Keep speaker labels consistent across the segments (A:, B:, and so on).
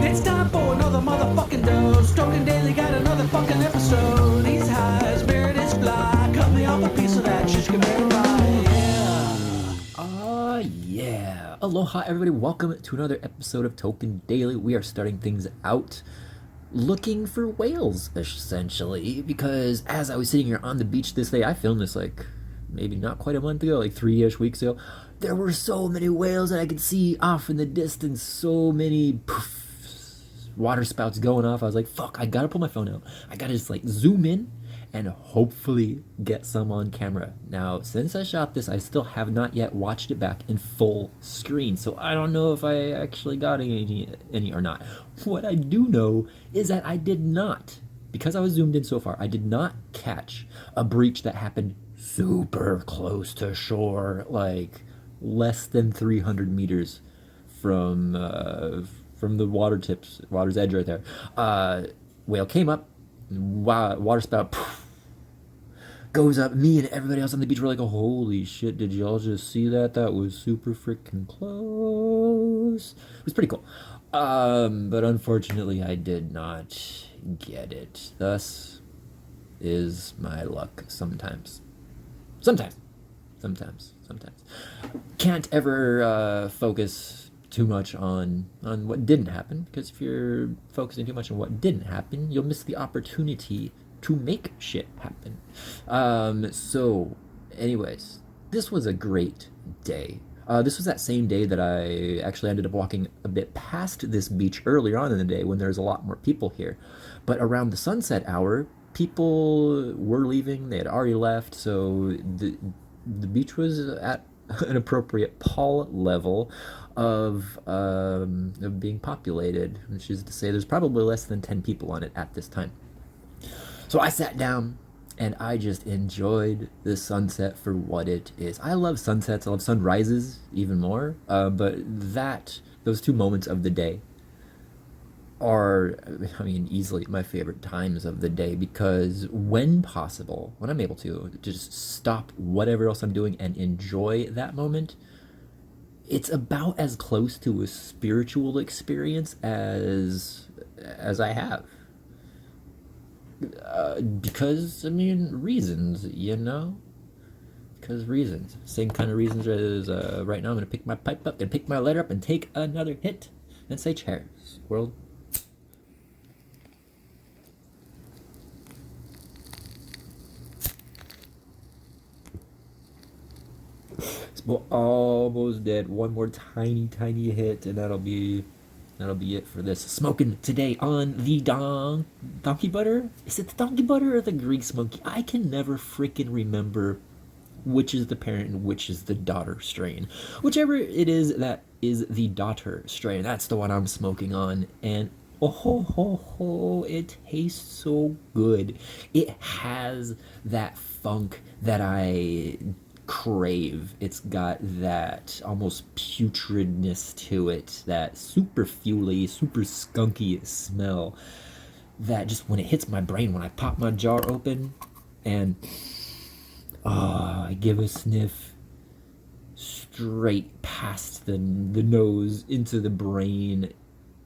A: It's time for another motherfucking dose. Token Daily got another fucking episode. He's high, spirit is fly. Cut me off a piece of that shish kebab pie.
B: Yeah. Aloha, everybody. Welcome to another episode of Token Daily. We are starting things out looking for whales, essentially, because as I was sitting here on the beach this day, I filmed this like maybe not quite a month ago, like 3-ish weeks ago. There were so many whales that I could see off in the distance, so many water spouts going off. I was like, fuck, I gotta pull my phone out. I gotta just like zoom in and hopefully get some on camera. Now, since I shot this, I still have not yet watched it back in full screen, so I don't know if I actually got any or not. What I do know is that I did not, because I was zoomed in so far, I did not catch a breach that happened super close to shore, like less than 300 meters from the water's edge right there. Whale came up, water spout goes up. Me and everybody else on the beach were like, oh, holy shit, did y'all just see that? That was super freaking close. It was pretty cool. But unfortunately I did not get it. Thus is my luck sometimes. Sometimes. Can't ever focus too much on what didn't happen, because if you're focusing too much on what didn't happen, you'll miss the opportunity to make shit happen. So anyways, this was a great day. This was that same day that I actually ended up walking a bit past this beach earlier on in the day when there's a lot more people here. But around the sunset hour, people were leaving. They had already left, so the beach was at an appropriate Paul level of being populated, which is to say there's probably less than 10 people on it at this time. So I sat down and I just enjoyed the sunset for what it is. I love sunsets, I love sunrises even more, but those two moments of the day are, I mean, easily my favorite times of the day, because when possible, when I'm able to just stop whatever else I'm doing and enjoy that moment, it's about as close to a spiritual experience as I have. Because, I mean, reasons, you know? Because reasons. Same kind of reasons as right now I'm going to pick my pipe up and pick my letter up and take another hit and say cheers, world. It's almost dead. One more tiny hit, and that'll be it for this. Smoking today on the donkey butter. Is it the donkey butter or the grease monkey? I can never freaking remember which is the parent and which is the daughter strain. Whichever it is, that is the daughter strain. That's the one I'm smoking on, and it tastes so good. It has that funk that I crave. It's got that almost putridness to it, that super fuely, super skunky smell that just when it hits my brain, when I pop my jar open and I give a sniff straight past the nose into the brain,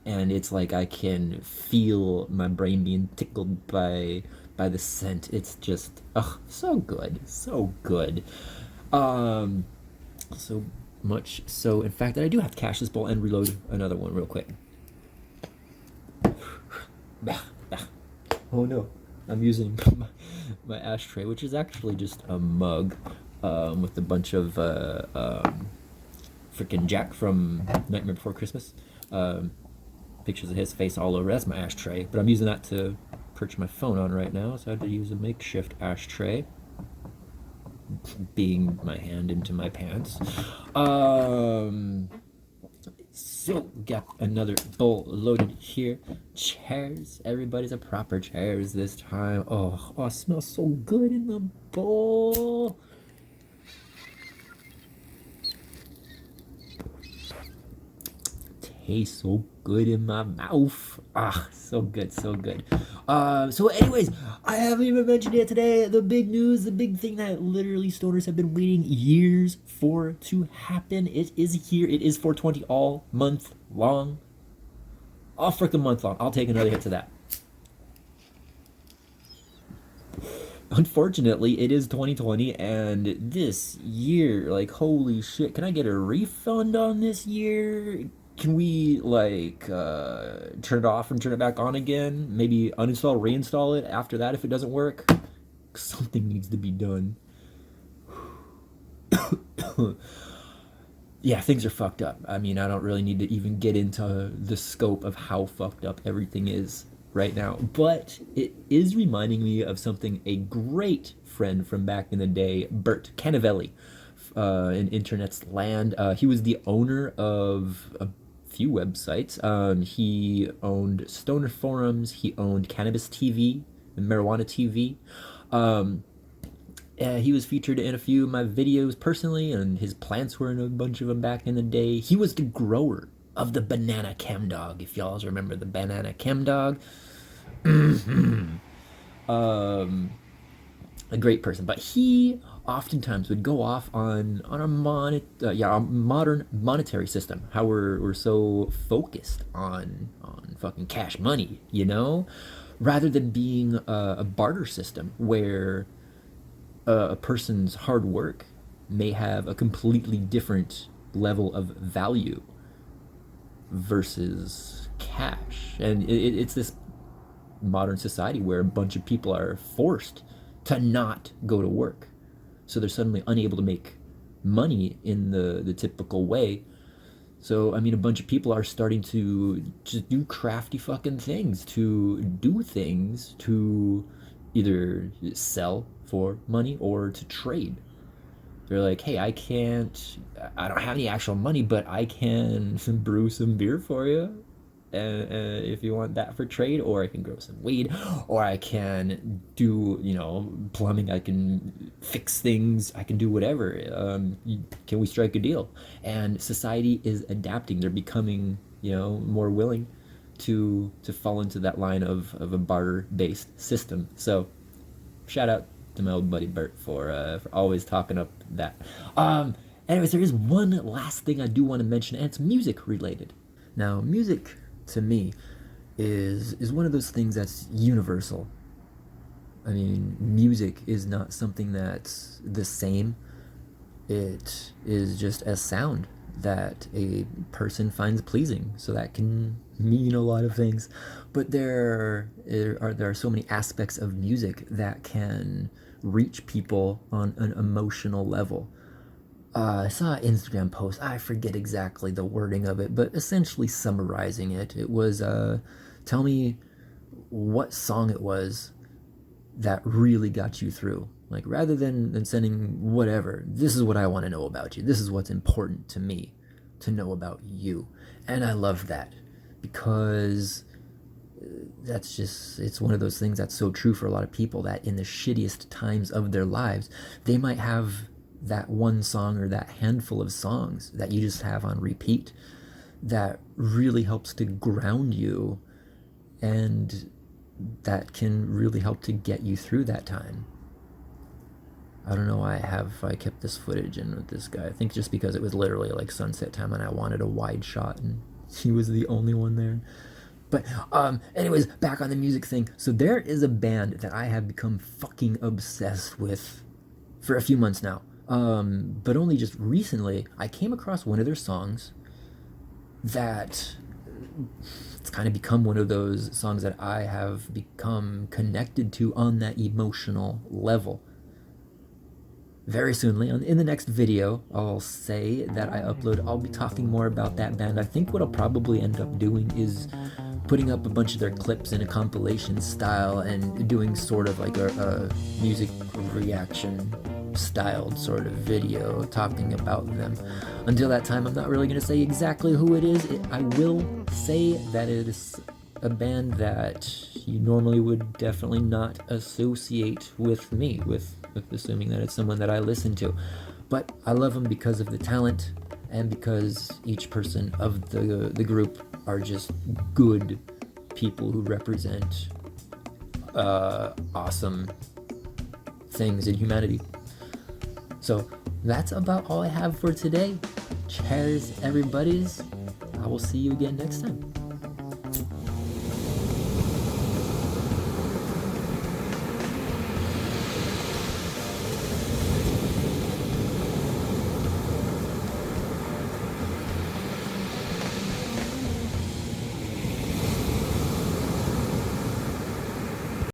B: and it's like I can feel my brain being tickled by the scent. It's just so good. So much so, in fact, that I do have to cache this bowl and reload another one real quick. Oh no, I'm using my ashtray, which is actually just a mug with a bunch of freaking Jack from Nightmare Before Christmas. Pictures of his face all over. That's my ashtray, but I'm using that to perch my phone on right now, so I had to use a makeshift ashtray, being my hand into my pants. So got another bowl loaded here. Cheers, everybody's a proper cheers this time. Oh, it smells so good in the bowl. Tastes so good in my mouth. So good. So anyways, I haven't even mentioned it today. The big news, the big thing that literally stoners have been waiting years for to happen. It is here. It is 420 all month long. all freaking month long. I'll take another hit to that. Unfortunately, it is 2020, and this year, like, holy shit, can I get a refund on this year? Can we, like, turn it off and turn it back on again? Maybe uninstall, reinstall it after that if it doesn't work? Something needs to be done. Yeah, things are fucked up. I mean, I don't really need to even get into the scope of how fucked up everything is right now. But it is reminding me of something a great friend from back in the day, Bert Canavelli, in internet's land. He was the owner of a few websites. He owned Stoner Forums. He owned Cannabis TV and Marijuana TV. He was featured in a few of my videos personally, and his plants were in a bunch of them back in the day. He was the grower of the banana chem dog, if y'all remember the banana chem dog. A great person, but he oftentimes would go off on a modern monetary system. How we're so focused on fucking cash money, rather than being a barter system where a person's hard work may have a completely different level of value versus cash. And it's this modern society where a bunch of people are forced to not go to work. So they're suddenly unable to make money in the typical way. So, I mean, a bunch of people are starting to just do crafty fucking things, to do things to either sell for money or to trade. They're like, hey, I don't have any actual money, but I can brew some beer for you. And if you want that for trade, or I can grow some weed, or I can do, plumbing, I can fix things, I can do whatever. Can we strike a deal? And society is adapting. They're becoming, more willing to fall into that line of a barter-based system. So, shout out to my old buddy Bert for always talking up that. Anyways, there is one last thing I do want to mention, and it's music related. Now, music to me is one of those things that's universal. I mean, music is not something that's the same. It is just a sound that a person finds pleasing. So that can mean a lot of things. But there are so many aspects of music that can reach people on an emotional level. I saw an Instagram post, I forget exactly the wording of it, but essentially summarizing it, it was, tell me what song it was that really got you through. Like, rather than sending whatever, this is what I want to know about you. This is what's important to me to know about you. And I love that, because that's just, it's one of those things that's so true for a lot of people, that in the shittiest times of their lives, they might have that one song or that handful of songs that you just have on repeat that really helps to ground you, and that can really help to get you through that time. I don't know why I kept this footage in with this guy. I think just because it was literally like sunset time and I wanted a wide shot and he was the only one there. But anyways, back on the music thing. So there is a band that I have become fucking obsessed with for a few months now. But only just recently, I came across one of their songs that it's kind of become one of those songs that I have become connected to on that emotional level. Very soonly, in the next video, I'll say that I upload, I'll be talking more about that band. I think what I'll probably end up doing is putting up a bunch of their clips in a compilation style and doing sort of like a music reaction styled sort of video talking about them. Until that time, I'm not really going to say exactly who it is. I will say that it is a band that you normally would definitely not associate with me, with assuming that it's someone that I listen to. But I love them because of the talent, and because each person of the group are just good people who represent awesome things in humanity. So that's about all I have for today. Cheers, everybody's. I will see you again next time.